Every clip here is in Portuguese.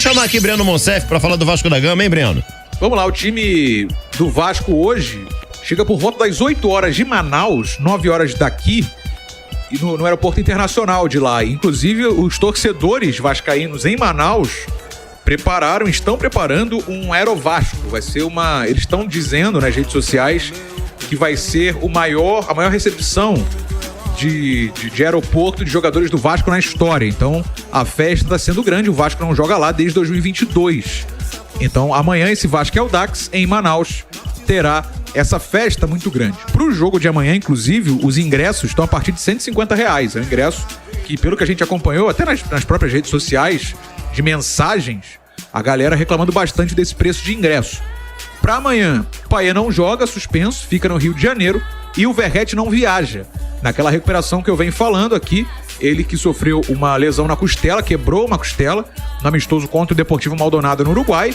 Chamar aqui Breno Monsef pra falar do Vasco da Gama, hein, Breno? Vamos lá, o time do Vasco hoje chega por volta das 8 horas de Manaus, 9 horas daqui, e no aeroporto internacional de lá. Inclusive, os torcedores vascaínos em Manaus estão preparando um Aerovasco. Vai ser eles estão dizendo nas redes sociais que vai ser a maior recepção de aeroporto de jogadores do Vasco na história. Então, a festa está sendo grande. O Vasco não joga lá desde 2022. Então, amanhã esse Vasco Audax em Manaus terá essa festa muito grande. Para o jogo de amanhã, inclusive, os ingressos estão a partir de R$150. É um ingresso que, pelo que a gente acompanhou, até nas próprias redes sociais, de mensagens, a galera reclamando bastante desse preço de ingresso. Para amanhã, o Payet não joga, suspenso, fica no Rio de Janeiro, e o Verratti não viaja. Naquela recuperação que eu venho falando aqui, ele que sofreu uma lesão na costela, quebrou uma costela, no amistoso contra o Deportivo Maldonado no Uruguai,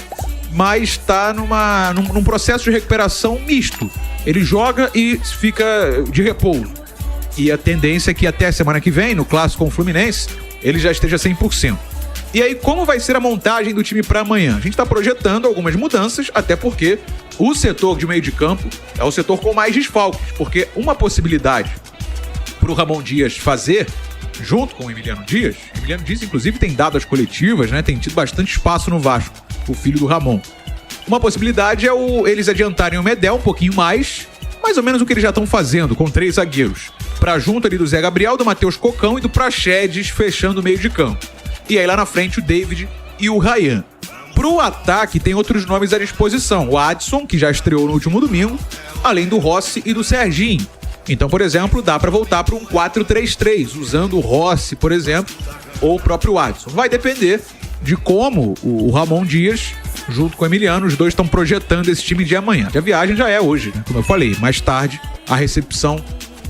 mas está num processo de recuperação misto. Ele joga e fica de repouso. E a tendência é que até a semana que vem, no clássico com o Fluminense, ele já esteja 100%. E aí, como vai ser a montagem do time para amanhã? A gente está projetando algumas mudanças, até porque o setor de meio de campo é o setor com mais desfalques, porque uma possibilidade para o Ramon Dias fazer, junto com o Emiliano Dias, inclusive, tem dado as coletivas, né? Tem tido bastante espaço no Vasco, o filho do Ramon. Uma possibilidade é eles adiantarem o Medel um pouquinho mais ou menos o que eles já estão fazendo, com 3 zagueiros. Para junto ali do Zé Gabriel, do Matheus Cocão e do Praxedes, fechando o meio de campo. E aí lá na frente o David e o Ryan. Pro ataque tem outros nomes à disposição. O Adson, que já estreou no último domingo, além do Rossi e do Serginho. Então, por exemplo, dá para voltar para um 4-3-3, usando o Rossi, por exemplo, ou o próprio Adson. Vai depender de como o Ramon Dias, junto com o Emiliano, os dois estão projetando esse time de amanhã. A viagem já é hoje, né? Como eu falei, mais tarde a recepção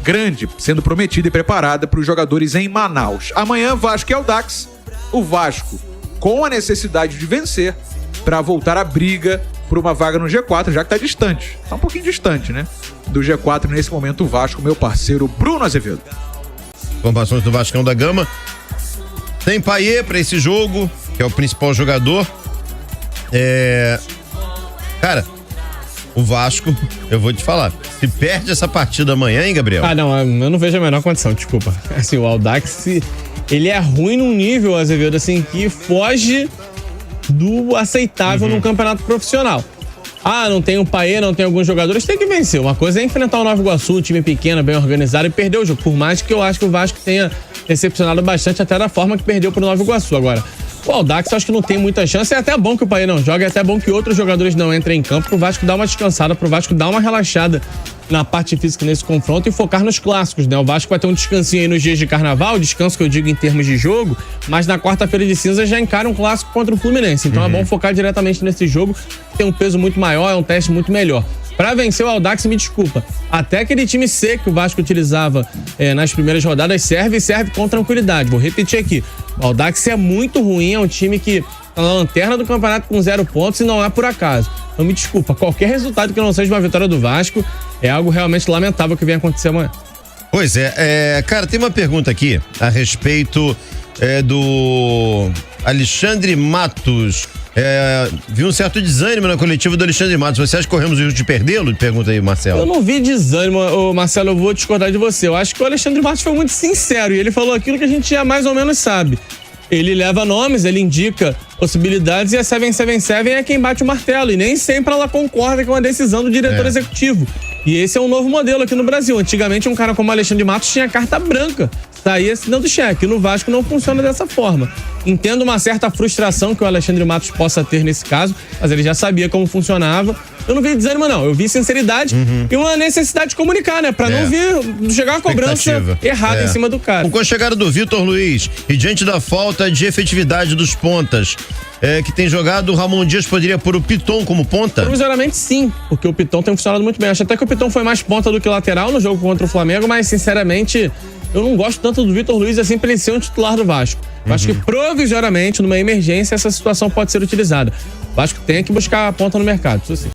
grande sendo prometida e preparada para os jogadores em Manaus. Amanhã, Vasco e Audax. O Vasco com a necessidade de vencer para voltar à briga por uma vaga no G4, já que tá distante. Tá um pouquinho distante, né? Do G4 nesse momento, o Vasco, meu parceiro Bruno Azevedo. Informações do Vascão da Gama. Tem Payet para esse jogo, que é o principal jogador. Cara, o Vasco, eu vou te falar, se perde essa partida amanhã, hein, Gabriel? Ah, não, eu não vejo a menor condição, desculpa. Assim, o Audax, ele é ruim num nível, Azevedo, assim, que foge do aceitável num campeonato profissional. Ah, não tem o Payet, não tem alguns jogadores, tem que vencer. Uma coisa é enfrentar o Nova Iguaçu, um time pequeno, bem organizado, e perder o jogo. Por mais que eu acho que o Vasco tenha decepcionado bastante até da forma que perdeu pro Nova Iguaçu. Agora, o Audax eu acho que não tem muita chance. É até bom que o Payet não joga, é até bom que outros jogadores não entrem em campo, pro Vasco dar uma descansada, pro Vasco dar uma relaxada na parte física nesse confronto e focar nos clássicos, né? O Vasco vai ter um descansinho aí nos dias de carnaval, descanso que eu digo em termos de jogo, mas na quarta-feira de cinza já encara um clássico contra o Fluminense. Então é bom focar diretamente nesse jogo, tem um peso muito maior, é um teste muito melhor. Pra vencer o Audax, me desculpa, até aquele time C que o Vasco utilizava nas primeiras rodadas serve com tranquilidade. Vou repetir aqui, o Audax é muito ruim, é um time que tá na lanterna do campeonato com 0 pontos e não é por acaso. Então me desculpa, qualquer resultado que não seja uma vitória do Vasco é algo realmente lamentável que venha acontecer amanhã. Pois cara, tem uma pergunta aqui a respeito do Alexandre Matos. Vi um certo desânimo na coletiva do Alexandre Matos. Você acha que corremos o risco de perdê-lo? Pergunta aí, Marcelo. Eu não vi desânimo, Marcelo, eu vou discordar de você. Eu acho que o Alexandre Matos foi muito sincero e ele falou aquilo que a gente já mais ou menos sabe. Ele leva nomes, ele indica possibilidades e a 777 é quem bate o martelo. E nem sempre ela concorda com a decisão do diretor executivo. E esse é um novo modelo aqui no Brasil. Antigamente, um cara como Alexandre Matos tinha carta branca. Saía assinando cheque. No Vasco não funciona dessa forma. Entendo uma certa frustração que o Alexandre Matos possa ter nesse caso, mas ele já sabia como funcionava. Eu não vi desânimo, não. Eu vi sinceridade e uma necessidade de comunicar, né? Pra não chegar uma cobrança errada em cima do cara. Com a chegada do Vitor Luiz e diante da falta de efetividade dos pontas que tem jogado, o Ramon Dias poderia pôr o Piton como ponta? Provisoriamente sim, porque o Piton tem funcionado muito bem. Acho até que o Piton foi mais ponta do que lateral no jogo contra o Flamengo, mas sinceramente eu não gosto tanto do Vitor Luiz assim pra ele ser um titular do Vasco. Eu acho que provisoriamente, numa emergência, essa situação pode ser utilizada. O Vasco tem que buscar a ponta no mercado, isso sim.